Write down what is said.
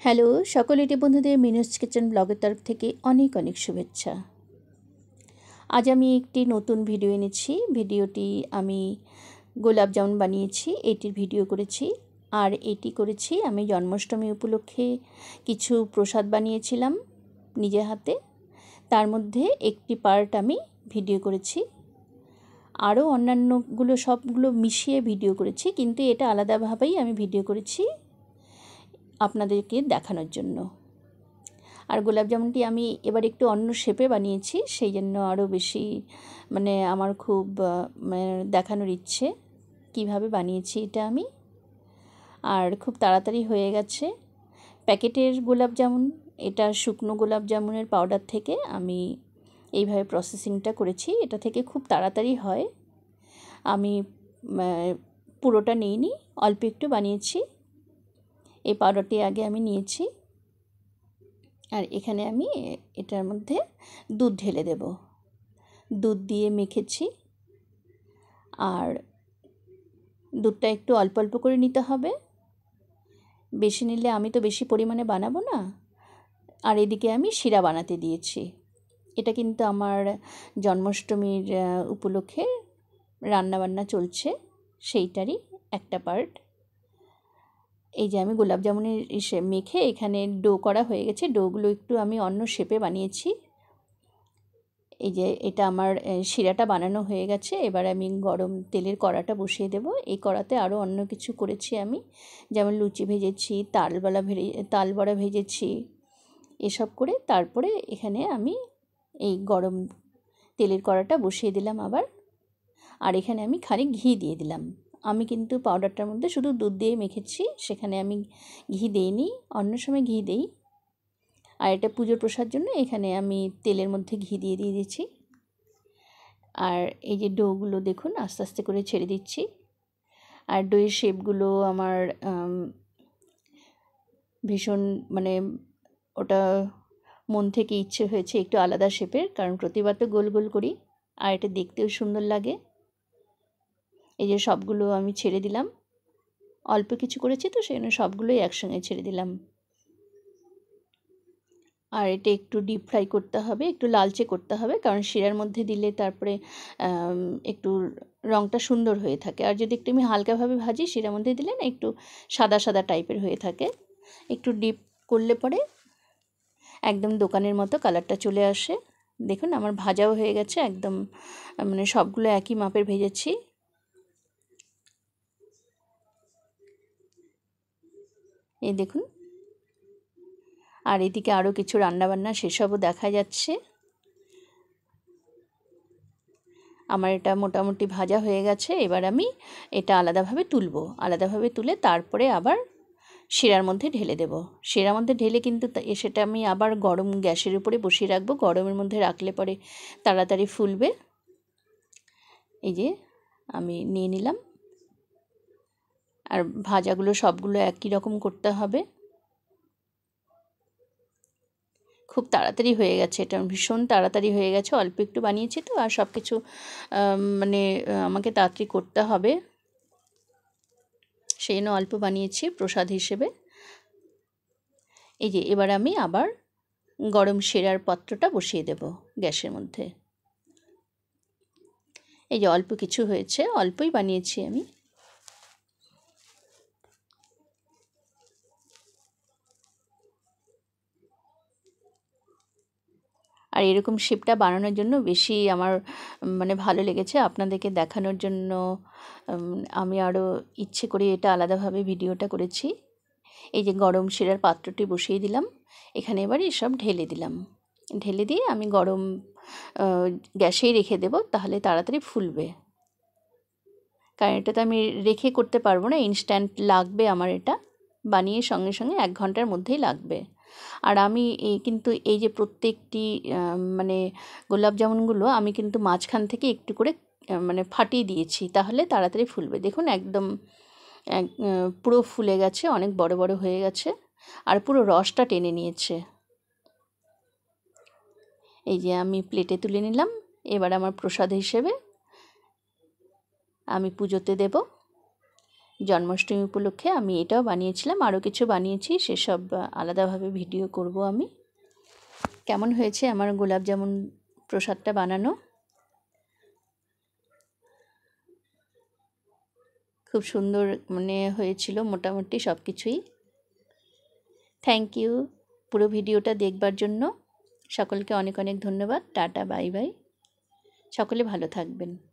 Hello সকল YouTube বন্ধুদের মিনুস kitchen ব্লগের তরফ থেকে অনেক অনেক শুভেচ্ছা। আজ আমি একটি নতুন ভিডিও এনেছি। ভিডিওটি আমি গোলাপ জামুন বানিয়েছি, এটির ভিডিও করেছি। আর এটি করেছি আমি জন্মাষ্টমী উপলক্ষে কিছু প্রসাদ বানিয়েছিলাম নিজে হাতে, তার মধ্যে একটি পার্ট আমি ভিডিও করেছি। আরও অন্যান্যগুলো সবগুলো মিশিয়ে ভিডিও করেছি, কিন্তু এটা আলাদাভাবেই আমি ভিডিও করেছি আপনাদেরকে দেখানোর জন্য। আর গোলাপ জামুনটি আমি এবার একটু অন্য শেপে বানিয়েছি, সেই জন্য আরও বেশি আমার খুব দেখানোর ইচ্ছে কিভাবে বানিয়েছি এটা আমি। আর খুব তাড়াতাড়ি হয়ে গেছে। প্যাকেটের গোলাপ জামুন, এটা শুকনো গোলাপ জামুনের পাউডার থেকে আমি এইভাবে প্রসেসিংটা করেছি, এটা থেকে খুব তাড়াতাড়ি হয়। আমি পুরোটা নিইনি, অল্প একটু বানিয়েছি। এই পাউডারটি আগে আমি নিয়েছি, আর এখানে আমি এটার মধ্যে দুধ ঢেলে দেব। দুধ দিয়ে মেখেছি, আর দুধটা একটু অল্প অল্প করে নিতে হবে, বেশি নিলে আমি তো বেশি পরিমাণে বানাবো না। আর এদিকে আমি শিরা বানাতে দিয়েছি। এটা কিন্তু আমার জন্মাষ্টমীর উপলক্ষে রান্নাবান্না চলছে, সেইটারই একটা পার্ট। এই যে আমি গোলাপ জামুনের মেখে এখানে ডো করা হয়ে গেছে। ডোগুলো একটু আমি অন্য শেপে বানিয়েছি। এই যে এটা আমার শিরাটা বানানো হয়ে গেছে। এবার আমি গরম তেলের কড়াটা বসিয়ে দেব। এই কড়াতে আরও অন্য কিছু করেছি আমি, যেমন লুচি ভেজেছি, তালবড়া ভেজেছি, এসব করে তারপরে এখানে আমি এই গরম তেলের কড়াটা বসিয়ে দিলাম আবার। আর এখানে আমি খানিক ঘি দিয়ে দিলাম। আমি কিন্তু পাউডারটার মধ্যে শুধু দুধ দিয়ে মেখেছি, সেখানে আমি ঘি দিইনি, অন্য সময় ঘি দিই। আর এটা পুজোর প্রসাদ জন্য এখানে আমি তেলের মধ্যে ঘি দিয়ে দিয়েছি। আর এই যে ডোগুলো দেখুন আস্তে আস্তে করে ছেড়ে দিচ্ছি। আর ডোয়ের শেপগুলো আমার ভীষণ ওটা মন থেকে ইচ্ছে হয়েছে একটু আলাদা শেপের, কারণ প্রতিবার তো গোল গোল করি, আর এটা দেখতেও সুন্দর লাগে। এই যে সবগুলো আমি ছেড়ে দিলাম, অল্প কিছু করেছি তো সেই জন্য সবগুলোই একসঙ্গে ছেড়ে দিলাম। আর এটা একটু ডিপ ফ্রাই করতে হবে, একটু লালচে করতে হবে, কারণ শিরার মধ্যে দিলে তারপরে একটু রঙটা সুন্দর হয়ে থাকে। আর যদি একটু আমি হালকাভাবে ভাজি, শিরার মধ্যে দিলে না একটু সাদা সাদা টাইপের হয়ে থাকে। একটু ডিপ করলে পরে একদম দোকানের মতো কালারটা চলে আসে। দেখুন আমার ভাজাও হয়ে গেছে একদম, সবগুলো একই মাপের ভেজেছি। এই দেখুন। আর এদিকে আরও কিছু রান্নাবান্না সেসবও দেখা যাচ্ছে। আমার এটা মোটামুটি ভাজা হয়ে গেছে। এবার আমি এটা আলাদাভাবে আলাদাভাবে তুলে তারপরে আবার শিরার মধ্যে ঢেলে দেব। শিরার মধ্যে ঢেলে কিন্তু সেটা আমি আবার গরম গ্যাসের উপরে বসিয়ে রাখবো। গরমের মধ্যে রাখলে পরে তাড়াতাড়ি ফুলবে। এই যে আমি নিয়ে নিলাম। আর ভাজাগুলো সবগুলো একই রকম করতে হবে। খুব তাড়াতাড়ি হয়ে গেছে, এটা ভীষণ তাড়াতাড়ি হয়ে গেছে। অল্প একটু বানিয়েছি তো, আর সব কিছু আমাকে তাড়াতাড়ি করতে হবে, সেই জন্য অল্প বানিয়েছি প্রসাদ হিসেবে। এই যে এবার আমি আবার গরম শিরার পাত্রটা বসিয়ে দেব গ্যাসের মধ্যে। এই যে অল্প কিছু হয়েছে, অল্পই বানিয়েছি আমি। আর এরকম শেপটা বানানোর জন্য বেশি আমার ভালো লেগেছে আপনাদেরকে দেখানোর জন্য। আমি আরও ইচ্ছে করে এটা আলাদাভাবে ভিডিওটা করেছি। এই যে গরম শিরার পাত্রটি বসিয়ে দিলাম, এখানে এবার এসব ঢেলে দিলাম। ঢেলে দিয়ে আমি গরম গ্যাসেই রেখে দেব, তাহলে তাড়াতাড়ি ফুলবে। কারণ এটা তো আমি রেখে করতে পারবো না, ইনস্ট্যান্ট লাগবে আমার, এটা বানিয়ে সঙ্গে সঙ্গে 1 ঘন্টার মধ্যেই লাগবে। আর আমি কিন্তু এই যে প্রত্যেকটি গোলাপ জামুনগুলো আমি কিন্তু মাঝখান থেকে একটু করে ফাটিয়ে দিয়েছি, তাহলে তাড়াতাড়ি ফুলবে। দেখুন একদম পুরো ফুলে গেছে, অনেক বড় বড় হয়ে গেছে, আর পুরো রসটা টেনে নিয়েছে। এই যে আমি প্লেটে তুলে নিলাম। এবার আমার প্রসাদ হিসেবে আমি পুজোতে দেব। জন্মাষ্টমী উপলক্ষে আমি এটাও বানিয়েছিলাম, আরও কিছু বানিয়েছি, সেসব আলাদাভাবে ভিডিও করব আমি। কেমন হয়েছে আমার গোলাপ জামুন প্রসাদটা বানানো? খুব সুন্দর হয়েছিল মোটামুটি সব কিছুই। থ্যাংক ইউ পুরো ভিডিওটা দেখবার জন্য। সকলকে অনেক অনেক ধন্যবাদ। Tata, bye bye. সকলে ভালো থাকবেন।